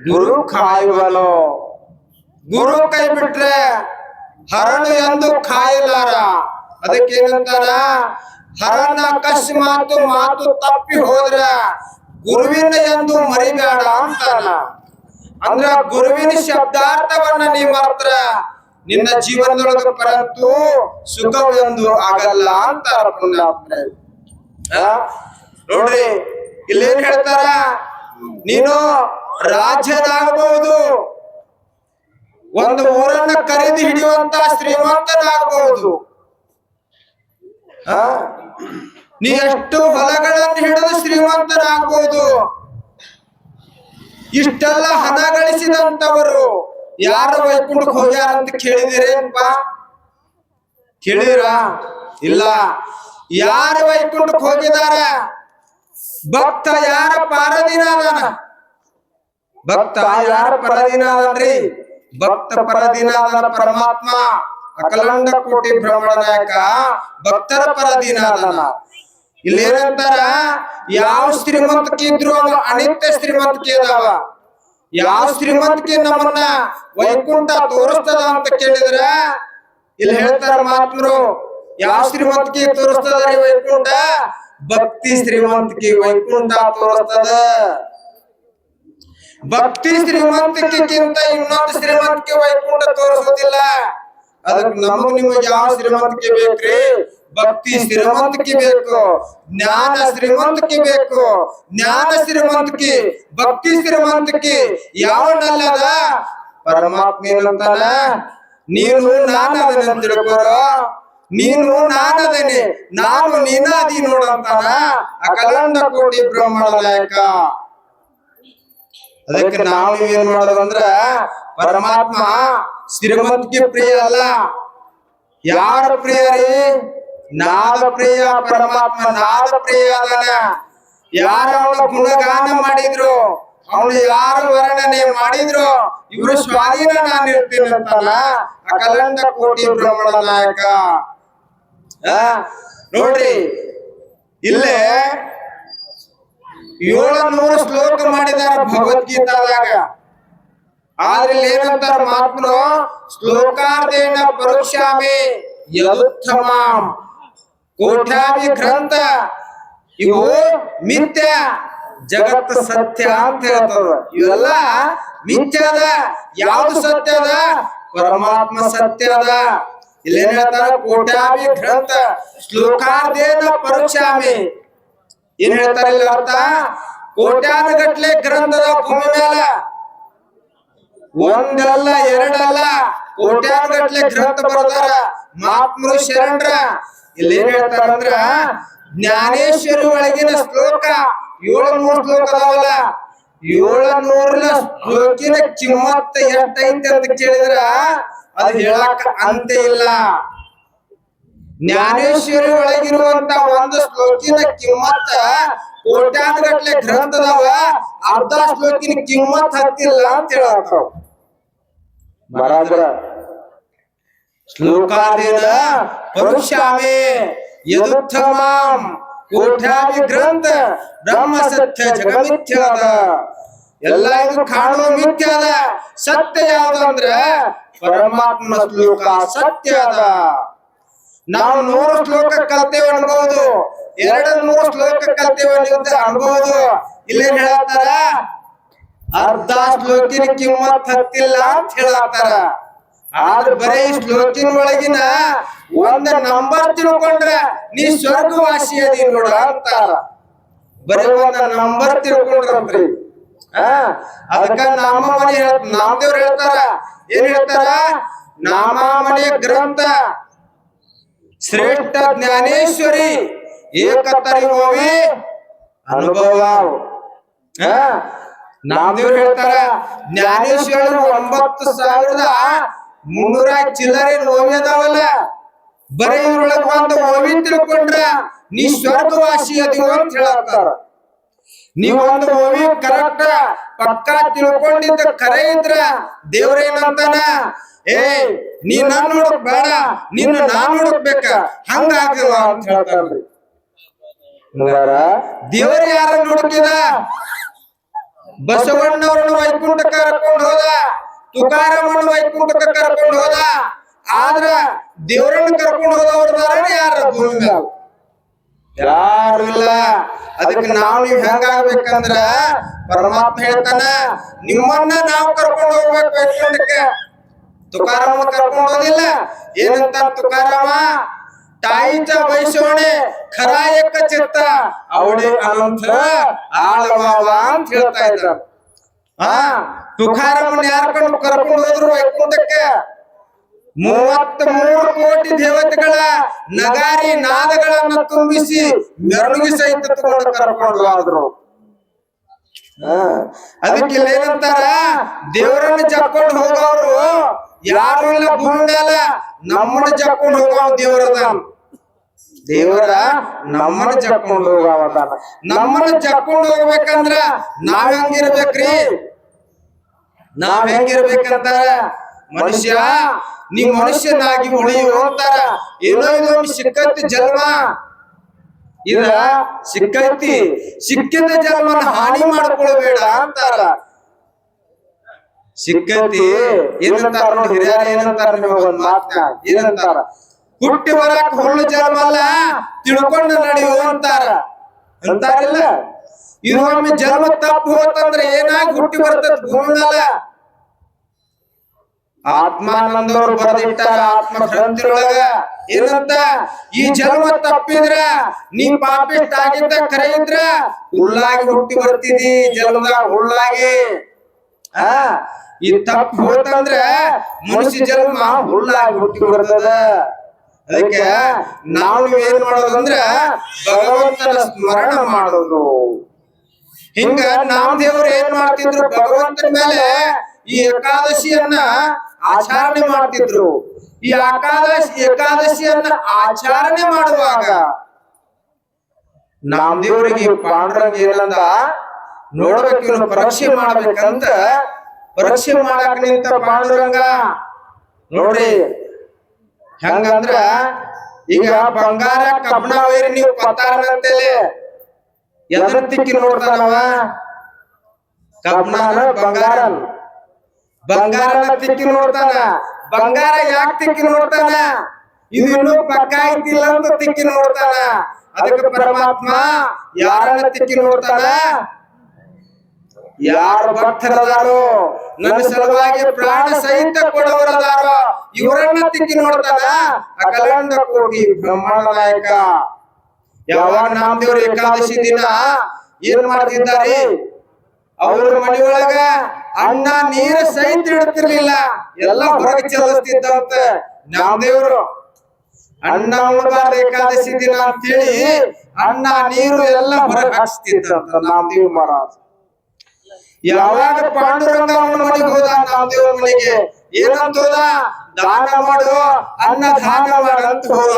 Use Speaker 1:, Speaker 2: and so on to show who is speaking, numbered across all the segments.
Speaker 1: ಗುರು ಕಾಯುವನು. ಗುರು ಕೈ ಬಿಟ್ರೆ ಹರಣ ಎಂದು ಕಾಯಲಾರ. ಅದಕ್ಕೇನಂತಾರ, ಹರಣ ಅಕಸ್ಮಾತ್ ಮಾತು ತಪ್ಪಿ ಹೋದ್ರ ಗುರುವಿನ ಎಂದು ಮರಿಬೇಡ ಅಂತಾನ. ಅಂದ್ರ ಗುರುವಿನ ಶಬ್ದಾರ್ಥವನ್ನ ನೀ ಮಾತ್ರ ನಿನ್ನ ಜೀವನದೊಳಗ ಪರಂತು ಸುಖವೆಂದು ಆಗಲ್ಲ ಅಂತಾರ ಪುಣ್ಯಾತ್ಮರೇ. ನೋಡ್ರಿ ಇಲ್ಲೇನ್ ಹೇಳ್ತಾರ, ನೀನು ರಾಜ್ಯನಾಗಬಹುದು, ಒಂದು ಊರನ್ನ ಖರೀದಿ ಹಿಡಿಯುವಂತ ಶ್ರೀಮಂತನಾಗಬಹುದು, ನೀ ಎಷ್ಟು ಹೊಲಗಳನ್ನು ಹಿಡಿದು ಶ್ರೀಮಂತನಾಗಬಹುದು. ಇಷ್ಟೆಲ್ಲ ಹಣ ಗಳಿಸಿದಂತವರು ಯಾರು ವೈಕುಂಠಕ್ಕೆ ಹೋಗ್ಯಾರ ಅಂತ ಕೇಳಿದಿರೇನ್ಪ? ಕೇಳಿದಿರ? ಇಲ್ಲ. ಯಾರು ವೈಕುಂಠಕ್ಕೆ ಹೋಗಿದಾರ? ಭಕ್ತ ಯಾರ ಪರದಿನಾದನ? ಭಕ್ತ ಯಾರ ಪರದಿನಾದನ್ರಿ? ಭಕ್ತ ಪರದಿನಾದನ ಪರಮಾತ್ಮ ಅಖಿಲಾಂಡ ಕೋಟಿ ಬ್ರಹ್ಮಣ ನಾಯಕ ಭಕ್ತರ ಪರದಿನಾದನ. ಇಲ್ಲೇನಂತಾರ, ಯಾವ ಶ್ರೀಮಂತಿಕೆ ಇದ್ರು ಅನಿತ್ಯ ಶ್ರೀಮಂತಿಕೆ ಅದಾವ. ಯಾವ ಶ್ರೀಮಂತಿಕೆ ನಮ್ಮನ್ನ ವೈಕುಂಠ ತೋರಿಸ್ತದ ಅಂತ ಕೇಳಿದ್ರ ಇಲ್ಲಿ ಹೇಳ್ತಾರ ಮಹಾತ್ಮರು, ಯಾವ ಶ್ರೀಮಂತಿಕೆ ತೋರಿಸ್ತದ ರೀ ವೈಕುಂಠ? ಭಕ್ತಿ ಶ್ರೀಮಂತಿಕೆ ವೈಕುಂಠ ತೋರಿಸ್ತದ. ಭಕ್ತಿ ಶ್ರೀಮಂತಿಕೆಗಿಂತ ಇನ್ನೊಂದು ಶ್ರೀಮಂತಿಕೆ ವೈಕುಂಠ ತೋರಿಸೋದಿಲ್ಲ. ಅದಕ್ಕೆ ನಮಗ್ ನಿಮಗೆ ಯಾವ ಶ್ರೀಮಂತಿಕೆ ಬೇಕ್ರಿ? ಭಕ್ತಿ ಶ್ರೀಮಂತಿಕೆ ಬೇಕು, ಜ್ಞಾನ ಶ್ರೀಮಂತಿಕೆ ಬೇಕು. ಜ್ಞಾನ ಶ್ರೀಮಂತಿಕೆ, ಭಕ್ತಿ ಶ್ರೀಮಂತಿಕೆ ಯಾವನಲ್ಲದ? ಪರಮಾತ್ಮ ಏನಂತಾನ, ನೀನು ನಾನದನೆ ತಿಳ್ಕೋರೋ, ನೀನು ನಾನದನೆ, ನಾನು ನೀನಾದಿ ನೋಡಂತಾನ ಅಖಿಲಾಂಡ ಕೋಟಿ ಬ್ರಹ್ಮಣ ನಾಯಕ. ಅದಕ್ಕೆ ನಾವು ಏನ್ ಮಾಡೋದಂದ್ರ, ಪರಮಾತ್ಮ ಶ್ರೀಮಂತಿಕೆ ಪ್ರಿಯ ಅಲ್ಲ. ಯಾರ ಪ್ರಿಯ ರೀ? ನಾದ ಪ್ರಿಯ. ಪರಮಾತ್ಮ ನಾದ ಪ್ರಿಯ ಅದನ. ಯಾರ ಅವನ ಗುಣಗಾನ ಮಾಡಿದ್ರು, ಅವನು ಯಾರು ವರ್ಣನೆ ಮಾಡಿದ್ರು, ಇವರು ಸ್ವಾಧೀನ ನಾನು ಇರ್ತೀನಿ ಅಂತಲ್ಲ ಅಖಿಲಾಂಡ ಕೋಟಿ ಬ್ರಹ್ಮಣ ನಾಯಕ. ನೋಡ್ರಿ ಇಲ್ಲೇ 700 ಶ್ಲೋಕ ಮಾಡಿದಾರ ಭಗವದ್ಗೀತಾದಾಗ. ಆದ್ರೆ ಏನಂತಾರ ಮಹಾತ್ಮರು, ಶ್ಲೋಕಾರ್ಧೇನ ಪರೋಕ್ಷಾಮಿ ಯದುತ್ತಮಾಂ ಕೋಟ್ಯಾದಿ ಗ್ರಂಥ ಇವು ಮಿಥ್ಯ, ಜಗತ್ತು ಸತ್ಯ ಅಂತ ಹೇಳ್ತದ. ಇವೆಲ್ಲ ಮಿಥ್ಯ ಅದ. ಯಾವ್ದು ಸತ್ಯ ಅದ? ಪರಮಾತ್ಮ ಸತ್ಯ ಅದ. ಇಲ್ಲೇನ್ ಹೇಳ್ತಾರ, ಕೋಟ್ಯಾದಿ ಗ್ರಂಥ ಶ್ಲೋಕಾರ್ಧೇನ ಪರೋಕ್ಷಾಮಿ. ಏನ್ ಹೇಳ್ತಾರ ಇಲ್ಲಿ ಅರ್ಥ? ಕೋಟ್ಯಾನ ಗಟ್ಲೆ ಗ್ರಂಥದ ಭೂಮಿ ಮೇಲೆ, ಒಂದಲ್ಲ ಎರಡಲ್ಲ ಕೋಟ್ಯಾನ ಗಟ್ಲೆ ಗ್ರಂಥ ಬರ್ತಾರ ಮಹಾತ್ಮರು ಶರಣರ. ಇಲ್ಲಿ ಏನ್ ಹೇಳ್ತಾರಂದ್ರ, ಜ್ಞಾನೇಶ್ವರಿ ಒಳಗಿನ ಶ್ಲೋಕ 700 ಶ್ಲೋಕ ಅದಾವಲ್ಲ, 700 ಶ್ಲೋಕಿನ ಕಿಮ್ಮತ್ತ ಎಷ್ಟೈತೆ ಅಂತ ಕೇಳಿದ್ರ ಅದು ಹೇಳಕ ಅಂತ ಇಲ್ಲ. ಜ್ಞಾನೇಶ್ವರಿ ಒಳಗಿರುವಂತ ಒಂದು ಶ್ಲೋಕಿನ ಕಿಮ್ಮತ್ತ ಕೋಟ್ಯಾನ ಗಟ್ಲೆ ಗ್ರಂಥದವ, ಅರ್ಧ ಶ್ಲೋಕಿನ ಕಿಮ್ಮತ್ ಹತ್ತಿಲ್ಲ ಅಂತ ಹೇಳತ್ತಾವ. ಬರಾಬರ ಶ್ಲೋಕಾರ್ಧೇನ ಪರೋಕ್ಷಾಮಿ ಯದುತ್ತಮಾಂ ಕೋಟ್ಯಾದಿ ಗ್ರಂಥ ಬ್ರಹ್ಮ ಸತ್ಯ ಜಗಮಿಥ್ಯ ಅದ. ಎಲ್ಲ ಇದು ಕಾಣುವ ಮಿಥ್ಯ ಅದ. ಸತ್ಯ ಯಾವ್ದಂದ್ರ ಪರಮಾತ್ಮ ಶ್ಲೋಕ ಸತ್ಯ ಅದ. ನಾವು 100 ಶ್ಲೋಕ ಕಲ್ತೇವೆ ಅನ್ಬಹುದು, 200 ಶ್ಲೋಕ ಕಲ್ತೇವೆ ಅನ್ಬಹುದು. ಇಲ್ಲೇನ್ ಹೇಳತ್ತಾರ, ಅರ್ಧ ಶ್ಲೋಕಿನ ಕಿಮ್ಮತ್ ಹತ್ತಿಲ್ಲ ಅಂತ ಹೇಳತ್ತಾರ. ಆದ್ರೆ ಬರೀ ಶ್ಲೋಕಿನ ಒಳಗಿನ ಒಂದ್ ನಂಬರ್ ತಿಳ್ಕೊಂಡ್ರ ನೀ ಸ್ವರ್ಗವಾಸಿ ಅದಿ ನೋಡ ಅಂತಾರ. ಬರೀ ಒಂದ್ ನಂಬರ್ ತಿಳ್ಕೊಂಡ್ರಂತ್ರಿ. ಅದಕ್ಕ ನಾಮದೇವ್ರು ಹೇಳ್ತಾರ, ಏನ್ ಹೇಳ್ತಾರ? ನಾಮಾಮಣಿ ಗ್ರಂಥ ಶ್ರೇಷ್ಠ ಜ್ಞಾನೇಶ್ವರಿ ಏಕತರಿಮೋವಿ ಅನುಭವ. ನಾಮದೇವ್ರು ಹೇಳ್ತಾರ, ಜ್ಞಾನೇಶ್ವರಿ 9,300 ಚಿಲ್ಲರೆ ನೋವಿ ಅದಾವಲ್ಲ, ಬರೀ ಇವ್ರೊಳಗ ಒಂದು ಓವಿ ತಿಳ್ಕೊಂಡ್ರ ನೀ ಸ್ವರ್ಗವಾಸಿ ಅದಿವ ಅಂತ ಹೇಳತ್ತಾರ. ನೀವ್ ಒಂದು ಓವಿ ಕರೆಕ್ಟ್ ಪಕ್ಕಾ ತಿಳ್ಕೊಂಡಿದ್ದ ಕರೆ ಇದ್ರ ದೇವ್ರೇನಂತಾನ, ಏ ನೀ ನಾನ್ ನೋಡಕ್ ಬೇಡ, ನಿನ್ನ ನಾನ್ ನೋಡಕ್ಬೇಕ, ಹಂಗಾಗಲ್ಲ ಅಂತ ಹೇಳ್ತಾರ್ರಿ. ದೇವ್ರ ಯಾರ ನೋಡ್ತಿದ? ಬಸವಣ್ಣವ್ರನ್ನ ವೈಕುಂಠ ವೈಕುಂಠಕ್ಕೆ ಕರ್ಕೊಂಡು ಹೋದ, ತುಕಾರಾಮನ ವೈಕುಂಠಕ್ಕೆ ಕರ್ಕೊಂಡು ಹೋದ. ಆದ್ರ ದೇವರನ್ನ ಕರ್ಕೊಂಡು ಹೋದವ್ರದಾರ ಯಾರ ಭೂಮಿ ಮ್ಯಾಲ ಯಾರು ಇಲ್ಲ. ಅದಕ್ಕೆ ನಾವು ನೀವ್ ಹೆಂಗಾಗ್ಬೇಕಂದ್ರ ಪರಮಾತ್ಮ ಹೇಳ್ತಾನ, ನಿಮ್ಮನ್ನ ನಾವು ಕರ್ಕೊಂಡು ಹೋಗ್ಬೇಕು ವೈಕುಂಠಕ್ಕೆ. ತುಕಾರಾಮ ಕರ್ಕೊಂಡು ಹೋದಿಲ್ಲ. ಏನಂತ ತುಕಾರಾಮ? ತಾಯಿचा ವೈಶೋಣೆ ಖರಾ ಏಕ ಚಿತ್ತ ಅವಡೆ ಅನಂತ ಆಳವಾವ ಅಂತ ಹೇಳ್ತಾ ಇದ್ದಾರೆ. ತುಕಾರಾಮನ ಯಾರ ಕರ್ಕೊಂಡು ಹೋದ್ರು ವೈಕುಂಠಕ್ಕೆ? 33 ಕೋಟಿ ದೇವತೆಗಳ ನಗಾರಿ ನಾದಗಳನ್ನ ತುಂಬಿಸಿ ಮೆರವಣಿಗೆ ಸಹಿತ ತಗೊಂಡು ಕರ್ಕೊಂಡು ಹೋದ್ರು. ಅದಕ್ಕೆ ಇಲ್ಲಿ ಏನಂತಾರ, ದೇವರನ್ನ ಜಕ್ಕೊಂಡು ಹೋಗೋರು ಯಾರು ಇಲ್ಲ ಭೂಮಿ ಮೇಲೆ, ನಮ್ಮನ್ನ ಜಕ್ಕೊಂಡು ಹೋಗೋ ದೇವರದ. ದೇವರ ನಮ್ಮನ್ನ ಜಕ್ಕೊಂಡು ಹೋಗವದಾನ. ನಮ್ಮನ್ನ ಜಕ್ಕೊಂಡು ಹೋಗ್ಬೇಕಂದ್ರ ನಾವ್ ಹೆಂಗಿರ್ಬೇಕ್ರಿ? ನಾವ್ ಹೆಂಗಿರ್ಬೇಕಂತಾರ, ಮನುಷ್ಯ ನೀ ಮನುಷ್ಯನಾಗಿ ಉಳಿಯು ಅಂತಾರ. ಏನೋ ಇದೊಂದು ಸಿಕ್ಕತ್ತಿ ಜನ್ಮ, ಇದ ಸಿಕ್ಕತ್ತಿ, ಸಿಕ್ಕಿದ ಜನ್ಮನ ಹಾನಿ ಮಾಡ್ಕೊಳ್ಬೇಡ ಅಂತಾರ. ಸಿಕ್ಕತ್ತಿ ಏನಂತಾರ ನೋಡಿ ಹಿರಿಯರು, ಏನಂತಾರ ನಿಮಗೊಂದ್ ಮಾತನ್ನ, ಏನಂತಾರ? ಹುಟ್ಟಿ ಬರಾಕ ಹುಳ್ಳು ಜನ್ಮ ಅಲ್ಲ, ತಿಳ್ಕೊಂಡು ನಡೆಯು ಅಂತಾರ. ಅಂತಾರಿಲ್ಲ? ಇದು ಒಮ್ಮೆ ಜನ್ಮ ತಪ್ಪು ಹೋತಂದ್ರೆ ಏನಾಗಿ ಹುಟ್ಟಿ ಬರ್ತದ ಭೂಮಿನಲ್ಲ. ಆತ್ಮಾನಂದವ್ರು ಬರೆದಿಟ್ಟಾರ ಆತ್ಮ ಗ್ರಂಥಿಯೊಳಗ, ಏನಂತ? ಈ ಜನ್ಮ ತಪ್ಪಿದ್ರ ನೀ ಪಾಪಿಷ್ಟ ಆಗಿದ್ದ ಖರೆ ಇದ್ರ ಹುಲ್ಲಾಗಿ ಹುಟ್ಟಿ ಬರ್ತಿದಿ ಜನ್ಮದಾಗ ಹುಲ್ಲಾಗಿ. ಈ ತಪ್ಪು ಹೋತಂದ್ರ ಮನುಷ್ಯ ಜನ್ಮ ಹುಲ್ಲಾಗಿ ಹುಟ್ಟಿ ಬರ್ತದ. ಅದಕ್ಕೆ ನಾವು ಏನ್ ಮಾಡೋದಂದ್ರ ಭಗವಂತನ ಸ್ಮರಣ ಮಾಡೋದು. ಹಿಂಗ ನಾಮ ದೇವರು ಏನ್ ಮಾಡ್ತಿದ್ರು, ಭಗವಂತನ ಮೇಲೆ ಈ ಏಕಾದಶಿಯನ್ನ ಆಚರಣೆ ಮಾಡ್ತಿದ್ರು. ಈ ಏಕಾದಶಿಯನ್ನ ಆಚರಣೆ ಮಾಡುವಾಗ ನಾಮದೇವರಿಗೆ ಪಾಂಡುರಂಗ ಏನಂದ, ನೋಡ್ಬೇಕು ಇವನು ಪರೀಕ್ಷೆ ಮಾಡ್ಬೇಕಂತ ಪರೀಕ್ಷೆ ಮಾಡಕ್ ನಿಂತ ಪಾಂಡುರಂಗ. ನೋಡ್ರಿ ಹೆಂಗಂದ್ರ, ಈಗ ಬಂಗಾರ ಕಬ್ಬಣ ವೈರಿ ನೀವು ಪತ್ತಾರನಂತೇಳಿ ಎದ್ರ ತಿಕ್ಕಿ ನೋಡ್ತಾನವ? ಕಬ್ಬಣನ ಬಂಗಾರನ್, ಬಂಗಾರನ ತಿಕ್ಕಿ ನೋಡ್ತಾನ. ಬಂಗಾರ ಯಾಕೆ ತಿಕ್ಕಿ ನೋಡ್ತಾನ? ಇದು ಇನ್ನೂ ಪಕ್ಕ ಐತಿಲ್ಲ ಅಂತ ತಿಕ್ಕಿ ನೋಡ್ತಾನ. ಅದಕ್ಕೆ ಪರಮಾತ್ಮ ಯಾರನ್ನ ತಿಕ್ಕಿ ನೋಡ್ತಾನ? ಯಾರು ಭಕ್ತರದಾರೋ, ನನ್ನ ಸಲುವಾಗಿ ಪ್ರಾಣ ಸಹಿತ ಕೊಡವರದಾರೋ ಇವರನ್ನ ತಿಕ್ಕಿ ನೋಡ್ತಾನ. ಅಖಂಡ ಕೋಟಿ ಬ್ರಹ್ಮಾಂಡ ನಾಯಕ. ಯಾವಾಗ ನಾಮದೇವರು ಏಕಾದಶಿ ದಿನ ಏನ್ ಮಾಡ್ತಿದ್ದಾರೆ? ಅವ್ರ ಮನೆಯೊಳಗ ಅನ್ನ ನೀರು ಸಹಿತ ಇಡ್ತಿರ್ಲಿಲ್ಲ, ಎಲ್ಲ ಹೊರಗೆ ಚಲಿಸ್ತಿದ್ದಂತ ನಾಮದೇವರು. ಅನ್ನ ಉಣಬಾರ್ದು ಏಕಾದಶಿ ದಿನ ಅಂತೇಳಿ ಅನ್ನ ನೀರು ಎಲ್ಲ ಹೊರಗೆ ಹಾಕ್ಸ್ತಿದ್ದಂತ ನಾಮದೇವ್ ಮಹಾರಾಜ್. ಯಾವಾಗ ಪಾಂಡುರಂಗ ಅವನ ಮನೆಗೆ ಹೋದ, ನಾಮದೇವ್ರ ಮನೆಗೆ ಏನಂತ ಹೋದ? ದಾನ ಮಾಡು, ಅನ್ನ ದಾನ ಮಾಡಂತ ಹೋದ.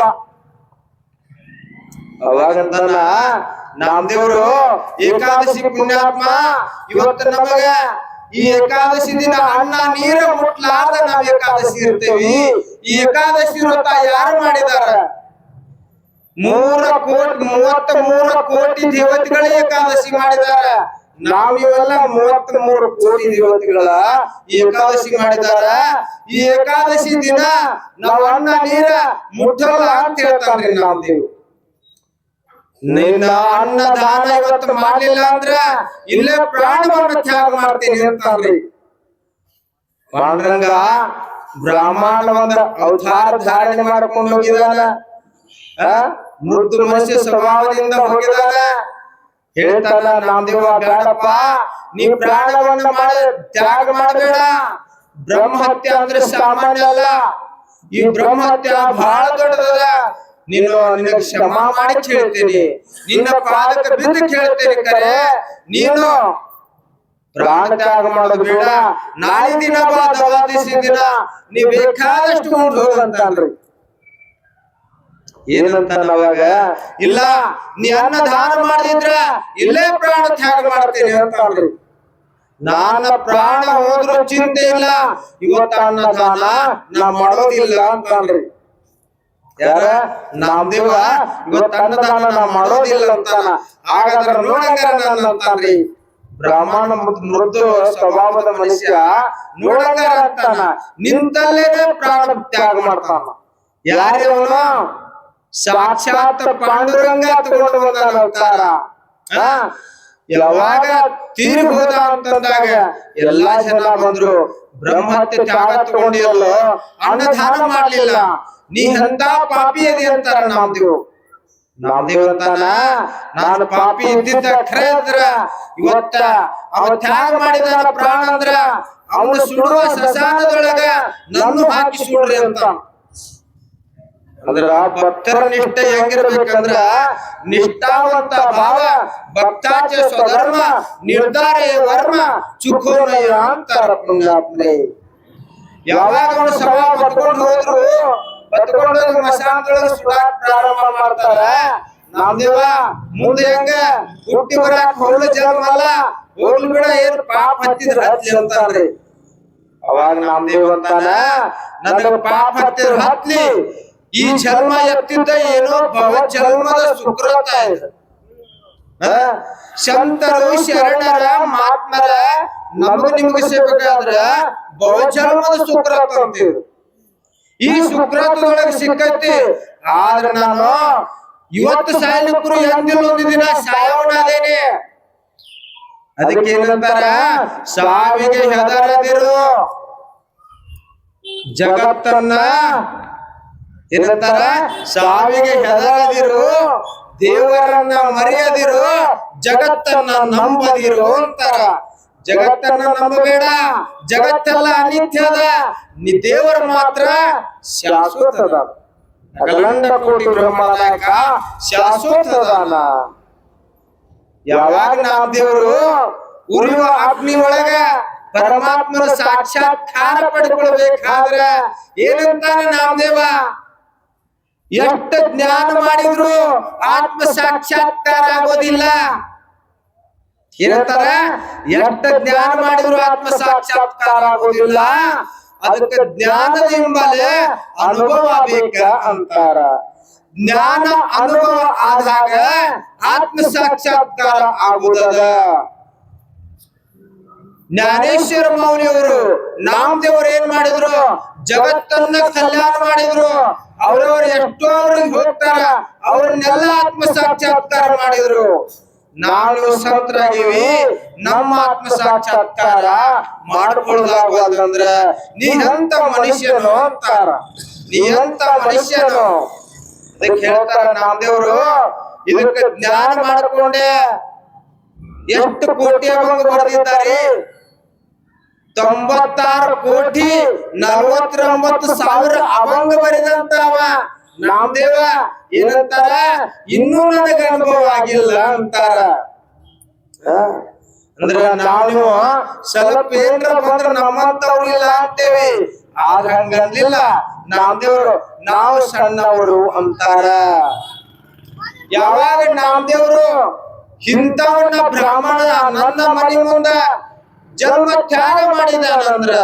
Speaker 1: ಅವಾಗಂತಾನ ನಾಮದೇವರು, ಏಕಾದಶಿ ಪುಣ್ಯಾತ್ಮ, ಇವತ್ತು ನಮಗ ಈ ಏಕಾದಶಿ ದಿನ ಅನ್ನ ನೀರು ಮುಟ್ಲಾರ್ದ ನಾವ್ ಏಕಾದಶಿ ಇರ್ತೇವಿ. ಈ ಏಕಾದಶಿ ವ್ರತ ಯಾರು ಮಾಡಿದಾರ? 33 ಕೋಟಿ ದೇವತೆಗಳೇ ಏಕಾದಶಿ ಮಾಡಿದಾರ. ನಾವಿವೆಲ್ಲ 33 ಕೋಟಿ ದೇವತೆಗಳ ಏಕಾದಶಿ ಮಾಡಿದಾರ. ಈ ಏಕಾದಶಿ ದಿನ ನಾವ್ ಅನ್ನ ನೀರ ಮುಟ್ಟಲ್ಲ ಅಂತ ಹೇಳ್ತಾನ್ರಿ ನಾಮದೇವ್. ನಿನ್ನ ಅನ್ನ ದಾನ ಇವತ್ತು ಮಾಡ್ಲಿಲ್ಲ ಅಂದ್ರ ಇಲ್ಲೇ ಪ್ರಾಣವನ್ನ ತ್ಯಾಗ ಮಾಡ್ತೀನಿ ಅಂತಾನ್ರಿ ಪಾಂಡುರಂಗ. ಬ್ರಹ್ಮಾಂಡವನ್ನ ಅವತಾರ ಧಾರಣೆ ಮಾಡ್ಕೊಂಡು ಹೋಗಿದಾನ. ಮೃದು ಮನುಷ್ಯ ಸ್ವಭಾವದಿಂದ ಹೋಗಿದಾನ. ಹೇಳ್ತಾನ ನಾಮದೇವ, ಬೇಡಪ್ಪ, ನೀ ಪ್ರಾಣವನ್ನ ತ್ಯಾಗ ಮಾಡಬೇಡ. ಬ್ರಹ್ಮಹತ್ಯೆ ಅಂದ್ರೆ ಸಾಮಾನ್ಯ ಅಲ್ಲ. ಈ ಬ್ರಹ್ಮಹತ್ಯೆ ಬಹಳ ದೊಡ್ಡದಲ್ಲ. ನಿನಗೆ ಕ್ಷಮಾ ಮಾಡಿ ಕೇಳ್ತೇನೆ, ನಿನ್ನ ಪಾದಕ್ಕೆ ಬಿದ್ದು ಕೇಳ್ತೇನೆ. ಕರೆ ನೀನು ಪ್ರಾಣ ತ್ಯಾಗ ಮಾಡೋದು ಬೇಡ. ನಾಳೆ ದಿನ ಬಾ, ದ್ವಾದಶಿ ದಿನ ನೀ ಬೇಕಾದಷ್ಟು ಉಂಡು ಹೋಗಂತಲ್ರಿ. ಏನಂತ ಅವಾಗ? ಇಲ್ಲ, ನೀ ಅನ್ನ ದಾನ ಮಾಡಿದ್ರ ಇಲ್ಲೇ ಪ್ರಾಣ ತ್ಯಾಗ ಮಾಡ್ತೇನೆ ಅಂತಲ್ರಿ. ನನ್ನ ಪ್ರಾಣ ಹೋದ್ರೂ ಚಿಂತೆ ಇಲ್ಲ, ಇವತ್ತ ಅನ್ನ ದಾನ ನಾ ಮಾಡೋದಿಲ್ಲ ಅಂತಲ್ರಿ. ಯಾರ? ನಾಮದೇವ ಇವತ್ತ ಅನ್ನದಾನ ನಾ ಮಾಡೋದಿಲ್ಲ ಅಂತಾನ. ಹಾಗಾದ್ರೆ ನೋಡಂಗಾರ ನನ್ನ ಅಂತಾನ್ರಿ. ಬ್ರಾಹ್ಮಣ ಮೃದು ಸ್ವಭಾವದ ಮನುಷ್ಯ ನೋಡಂಗಾರ ಅಂತಾನ, ನಿಂತಲ್ಲೇನೆ ಪ್ರಾಣ ತ್ಯಾಗ ಮಾಡ್ತಾನ. ಯಾರ್ಯವನು? ಸಾಕ್ಷಾತ್ ಪಾಂಡುರಂಗ ತಗೊಂಡು ಬಂದಾನ ಅವತಾರ. ಯಾವಾಗ ತೀರಿ ಹೋದ ಅಂತಂದಾಗ ಎಲ್ಲಾ ಜನ ಬಂದ್ರು, ಬ್ರಹ್ಮತ್ಯ ತ್ಯಾಗ ತಗೊಂಡಿಯಲ್ಲೋ, ಅನ್ನದಾನ ಮಾಡ್ಲಿಲ್ಲ, ನೀ ಎಂತ ಪಾಪಿ ಅದಿ ಅಂತಾರ ನಾಮದೇವ್. ನಾಮದೇವ್ ಅಂತಾನ, ನಾನು ಪಾಪಿ ಇದ್ದಿದ್ದ ಖರೆ ಅಂದ್ರ ಇವತ್ತ ಅವ ತ್ಯಾಗ ಮಾಡಿದಾನ ಪ್ರಾಣ ಅಂದ್ರ ಅವನು ಸುಡುವ ಸಸಾನದೊಳಗ ನನ್ನ ಹಾಕಿ ಸುಡ್ರಿ ಅಂತ. ಅಂದ್ರ ಭಕ್ತರ ನಿಷ್ಠೆ ಹೆಂಗಿರ್ಬೇಕಂದ್ರ ನಿಷ್ಠಾವಂತ ಭಾವ, ಭಕ್ತಾಚ ಸ್ವಧರ್ಮ, ನಿರ್ಧಾರ ವರ್ಮ ಚುಖೋನಯ ಅಂತಾರ ಪುಣ್ಯಾತ್ಮನೆ. ಯಾವಾಗ ಅವನು ಸಭಾ ಬತ್ಕೊಂಡು ಹೋದ್ರು, ಬತ್ಕೊಂಡು ಮಶಾನದೊಳಗೆ ಸುಡಾಕ್ ಪ್ರಾರಂಭ ಮಾಡ್ತಾರ. ನಾಮದೇವ ಮುಂದೆ ಹೆಂಗ ಹುಟ್ಟಿ ಬರಾಕ್ ಹೊಳ್ಳು ಜನ್ಮ ಅಲ್ಲ, ಹೋಗ್ಲಿ ಬಿಡ, ಏನ್ ಪಾಪ ಹತ್ತಿದ್ರ ಹತ್ಲಿ ಅಂತಾರ್ರಿ. ಅವಾಗ ನಾಮದೇವ್ ಅಂತಾನ, ನನಗ ಪಾಪ ಹತ್ತಿದ್ರ ಹತ್ಲಿ, ಈ ಜನ್ಮ ಎತ್ತಿದ್ದ ಏನೋ ಭವ ಜನ್ಮದ ಸುಕೃತ ಇದೆ. ಸಂತರು ಶರಣರ ಮಾತ್ಮರ ನಮಗ ನಿಮಗ ಸಿಗಬೇಕಾದ್ರ ಭವ ಜನ್ಮದ ಸುಕೃತ ಅಂತೀವಿ. ಈ ಸುಕೃತದೊಳಗೆ ಸಿಕ್ಕೈತಿ. ಆದ್ರೆ ನಾನು ಇವತ್ತು ಸಾಯಲಿಕ್ಕರು ಎಂದಿಲ್ಲ ಒಂದು ದಿನ ಸಾಯವನಾದೇನೆ. ಅದಕ್ಕೆ ಏನಂತಾರ, ಸಾವಿಗೆ ಹೆದರದಿರು, ಜಗತ್ತನ್ನ ಏನಂತಾರ, ಸಾವಿಗೆ ಹೆದರದಿರು, ದೇವರನ್ನ ಮರೆಯದಿರು, ಜಗತ್ತನ್ನ ನಂಬದಿರು ಅಂತಾರ. ಜಗತ್ತನ್ನ ನಂಬಬೇಡ, ಜಗತ್ತೆಲ್ಲ ಅನಿತ್ಯದ, ನೀ ದೇವರು ಮಾತ್ರ ಶಾಶ್ವತದ. ಅಖಂಡ ಕೋಟಿ ಬ್ರಹ್ಮನಾಯಕ ಶಾಶ್ವತದಾನ. ಯಾವಾಗ ನಾಮದೇವರು ಉರಿಯುವ ಅಗ್ನಿ ಒಳಗ ಪರಮಾತ್ಮನ ಸಾಕ್ಷಾತ್ಕಾರ ಪಡ್ಕೊಳ್ಬೇಕಾದ್ರ ಏನಂತಾನೆ ನಾಮದೇವ, ಎಷ್ಟು ಜ್ಞಾನ ಮಾಡಿದ್ರು ಆತ್ಮ ಸಾಕ್ಷಾತ್ಕಾರ ಆಗೋದಿಲ್ಲ. ಏನಂತಾರ, ಎಷ್ಟು ಜ್ಞಾನ ಮಾಡಿದ್ರು ಆತ್ಮ ಸಾಕ್ಷಾತ್ಕಾರ ಆಗೋದಿಲ್ಲ, ಅದಕ್ಕೆ ಜ್ಞಾನದಿಂದಲೇ ಅನುಭವ ಬೇಕ ಅಂತಾರ. ಜ್ಞಾನ ಅನುಭವ ಆದಾಗ ಆತ್ಮ ಸಾಕ್ಷಾತ್ಕಾರ ಆಗುವುದ. ಜ್ಞಾನೇಶ್ವರ ಮೌನಿಯವರು ನಾಮದೇವರು ಏನ್ ಮಾಡಿದ್ರು, ಜಗತ್ತನ್ನ ಕಲ್ಯಾಣ ಮಾಡಿದ್ರು. ಅವ್ರವ್ರು ಎಷ್ಟೋ ಅವ್ರಿಗೆ ಹೋಗ್ತಾರ, ಅವ್ರನ್ನೆಲ್ಲ ಆತ್ಮ ಸಾಕ್ಷಾತ್ಕಾರ ಮಾಡಿದ್ರು. ನಾವು ಸಂತರಾಗಿವಿ, ನಮ್ಮ ಆತ್ಮ ಸಾಕ್ಷಾತ್ಕಾರ ಮಾಡ್ಕೊಳ್ಳೋದಾಗಂದ್ರ ನೀ ಎಂತ ಮನುಷ್ಯನು ಅಂತಾರ. ನೀ ಎಂತ ಮನುಷ್ಯನು. ಅದಕ್ಕೆ ಹೇಳ್ತಾರ ನಾಮದೇವರು, ಇದಕ್ಕೆ ಜ್ಞಾನ ಮಾಡಿಕೊಂಡೆ ಎಷ್ಟು ಕೋಟಿ ಅಭಂಗ ಬರೆದಿದ್ದಾರೆ, 96 ಕೋಟಿ 49,000 ಅಭಂಗ ಬರೆದಂತವ ನಾಮದೇವ. ಏನಂತಾರ, ಇನ್ನೂ ನನಗೆ ಅನುಭವ ಆಗಿಲ್ಲ ಅಂತಾರ. ಅಂದ್ರ ನಾವು ಸ್ವಲ್ಪ ಏನ್ರ ಬಂದ್ರ ನಮ್ಮಂತವ್ರು ಇಲ್ಲ ಅಂತೇವಿ, ಆದ್ರ ಹಂಗನ್ಲಿಲ್ಲ ನಾಮದೇವರು. ನಾವು ಸಣ್ಣವರು ಅಂತಾರ. ಯಾವಾಗ ನಾಮದೇವರು ಇಂಥವನ್ನ ಬ್ರಾಹ್ಮಣ ನನ್ನ ಮನೆ ಮುಂದ ಜನ್ಮ ತ್ಯಾಗ ಮಾಡಿದಾನಂದ್ರ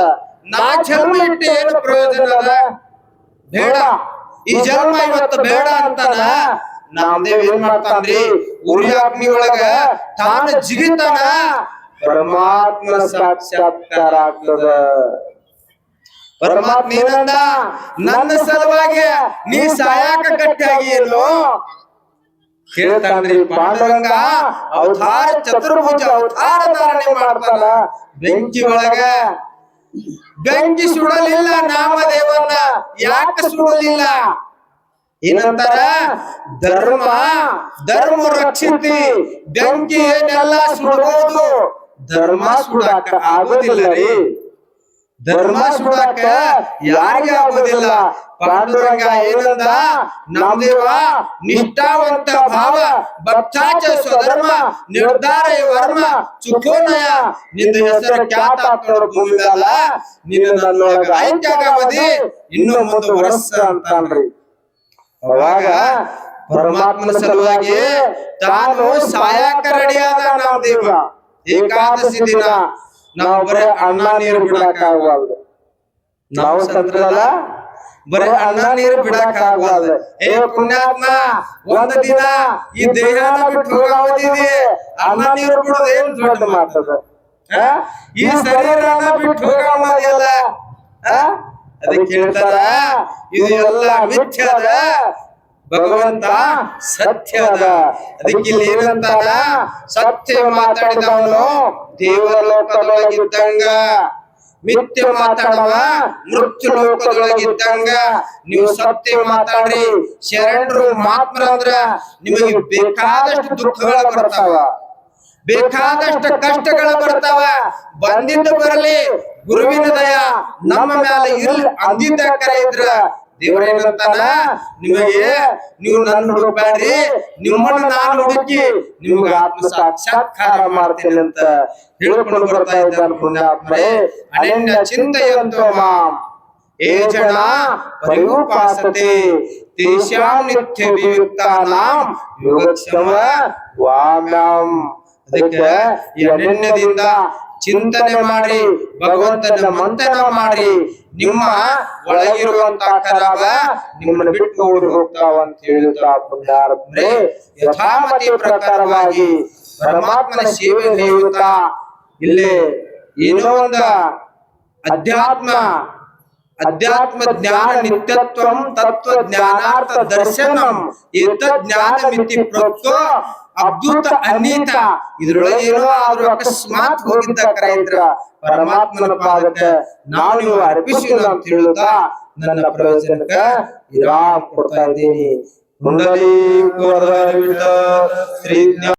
Speaker 1: ನಾ ಜನ್ಮ ಇಟ್ಟು ಏನು ಪ್ರಯೋಜನ ಅದ? ಬೇಡ, ಈ ಜನ್ಮ ಇವತ್ತು ಬೇಡ ಅಂತಾನ. ನಾಮದೇವ್ ಏನ್ ಮಾಡ್ತಾನ್ರಿ, ಉರಿ ಅಗ್ನಿ ಒಳಗ ತಾನ ಜಿಗಿತಾನ, ಪರಮಾತ್ಮನ ಸಾಕ್ಷಾತ್ಕಾರ ಆಗ್ತದ. ಪರಮಾತ್ಮ ಏನಂದ, ನನ್ನ ಸಲುವಾಗಿ ನೀ ಸಾಯಾಕ ಗಟ್ಟಿಯಾಗಿ ಏನು ಕೇಳ್ತಾನ್ರಿ. ಪಾಂಡುರಂಗ ಅವತಾರ ಚತುರ್ಭುಜ ಅವತಾರ ಧಾರಣೆ ಮಾಡ್ತಾನ. ಬೆಂಕಿ ಒಳಗ ಬೆಂಕಿ ಸುಡಲಿಲ್ಲ ನಾಮದೇವನ್ನ. ಯಾಕೆ ಸುಡಲಿಲ್ಲ? ಏನಂತಾರ, ಧರ್ಮ ರಕ್ಷಿತಿ. ಬೆಂಕಿ ಏನೆಲ್ಲ ಸುಡಬಹುದು, ಧರ್ಮ ಸುಡಾಕ ಆಗೋದಿಲ್ಲ ರೀ. ಧರ್ಮ ಸುಡಾಕ ಯಾರಿಗೆ ಆಗೋದಿಲ್ಲ. ಪಾಂಡುರಂಗ ಏನಂದ, ನಾಮದೇವ ನಿಷ್ಠಾವಂತ ಭಾವ, ಭಕ್ತಾಚ ಸ್ವಧರ್ಮ, ನಿರ್ಧಾರ ವರ್ಮ ಚುಖೋನಯ. ನಿನ್ನ ಹೆಸರು ಖ್ಯಾತ ನೋಡು ಭೂಮಿ ಮ್ಯಾಲ, ನಿನ್ನ ನನ್ನೊಳಗ ಐಕ್ಯಾಗಾವಧಿ ಇನ್ನು ಮುಂದೆ ವರ್ಷ ಅಂತಾನ್ರಿ. ಅವಾಗ ಪರಮಾತ್ಮನ ಸಲುವಾಗಿ ತಾನು ಸಾಯಾಕ ರೆಡಿಯಾದ ನಾಮದೇವ. ಏಕಾದಶಿ ದಿನ ನಾವು ಬರೀ ಅನ್ನ ನೀರು ಬಿಡಾಕ ಆಗಬಾರ್ದು. ನಾವು ಸಂತ್ರಲ್ಲ ಬರೀ ಅನ್ನ ನೀರು ಬಿಡಕ್ ಆಗಲ್ಲ. ಏ ಪುಣ್ಯಾತ್ಮ, ಒಂದ್ ದಿನ ಈ ದೇಹನ ಬಿಟ್ಟು ಹೋಗೋದಿದೆ, ಅನ್ನ ನೀರು ಬಿಡೋದು ಏನ್ ದೊಡ್ಡ ಮಾತದ? ಈ ಶರೀರನ ಬಿಟ್ಟು ಹೋಗೋದಿಲ್ಲ. ಅದಕ್ಕೆ ಹೇಳ್ತಾರ, ಇದು ಎಲ್ಲ ಮಿಥ್ಯದ, ಭಗವಂತ ಸತ್ಯ ಅದ. ಅದಕ್ಕೆ ಇಲ್ಲಿ ಏನಂತಾನ, ಸತ್ಯ ಮಾತಾಡಿದವನು ದೇವರ ಲೋಕದೊಳಗಿದ್ದಂಗ, ಮಿಥ್ಯ ಮಾತಾಡವ ಮೃತ್ಯು ಲೋಕದೊಳಗಿದ್ದಂಗ. ನೀವು ಸತ್ಯ ಮಾತಾಡ್ರಿ, ಶರಣರು ಮಹಾತ್ಮರಂದ್ರ ನಿಮಗೆ ಬೇಕಾದಷ್ಟು ದುಃಖಗಳ ಬರ್ತಾವ, ಬೇಕಾದಷ್ಟು ಕಷ್ಟಗಳ ಬರ್ತಾವ. ಬಂದಿದ್ದು ಬರಲಿ, ಗುರುವಿನ ದಯ ನಮ್ಮ ಮ್ಯಾಲ ಇರ್ಲಿ ಅಂದಿದ್ದ ಕರೆ ಇದ್ರ ದೇವರೇನಂತಾನ, ನಿಮಗೆ ನೀವು ನನ್ನ ಹುಡುಕ್ಬೇಡ್ರಿ, ನಿಮ್ಮನ್ನ ನಾನು ಹುಡುಕಿ ನಿಮ್ಗೆ ಆತ್ಮ ಸಾಕ್ಷಾತ್ಕಾರ ಮಾಡ್ತೇನೆ ಅಂತ ಹೇಳ್ಕೊಂಡು ಬರ್ತಾ ಇದ್ದಾನೆ ಪುಣ್ಯಾತ್ಮರೇ. ಅನನ್ಯ ಚಿಂತೆಯಂತೋ ಮಾಂ ಏ ಜನ ಪರಿಉಪಾಸತೆ ತೇಷಾಂ ನಿತ್ಯ ವಿಯುಕ್ತಾನಾಂ ಯೋಗಕ್ಷೇಮ ವಾಮ್ಯಂ. ಅದಕ್ಕೆ ಈ ಅನನ್ಯದಿಂದ ಚಿಂತನೆ ಮಾಡಿ, ಭಗವಂತನ ಮಂಥನ ಮಾಡಿ, ನಿಮ್ಮ ಒಳಗಿರುವಂತ ಕರಾಗ ನಿಮ್ಮನ್ನು ಬಿಟ್ಟು ಓಡಿ ಹೋಗ್ತಾವ ಅಂತ ಹೇಳುತ್ತಾ ಪುಣ್ಯಾತ್ಮರೇ, ಯಥಾಮತಿ ಪ್ರಕಾರವಾಗಿ ಪರಮಾತ್ಮನ ಸೇವೆ ನೀಡುತ್ತಾ ಇಲ್ಲಿ ಏನೋ ಒಂದ ಅಧ್ಯಾತ್ಮ ಜ್ಞಾನ ನಿತ್ಯತ್ವಂ ತತ್ವ ಜ್ಞಾನಾರ್ಥ ದರ್ಶನಂ ಏತದ್ ಜ್ಞಾನ ಮಿತಿ ಪ್ರೋಕ್ತೋ ಅದ್ಭುತ ಅನೀತ. ಇದ್ರೊಳಗೆ ಏನೋ ಆದ್ರೂ ಅಕಸ್ಮಾತ್ ಹೋಗಿದ್ದ ಕರೆ ಇದ್ರ ಪರಮಾತ್ಮನ ಪಾದಕ್ಕೆ ನಾವು ನೀವು ಅರ್ಪಿಸೋಣ ಅಂತ ಹೇಳುತ್ತಾ ನನ್ನ ಪ್ರವಚನಕ್ಕೆ ವಿರಾಮ ಕೊಡ್ತಾ ಇದ್ದೀನಿ. ಕುಂಡಲಿ ಶ್ರೀ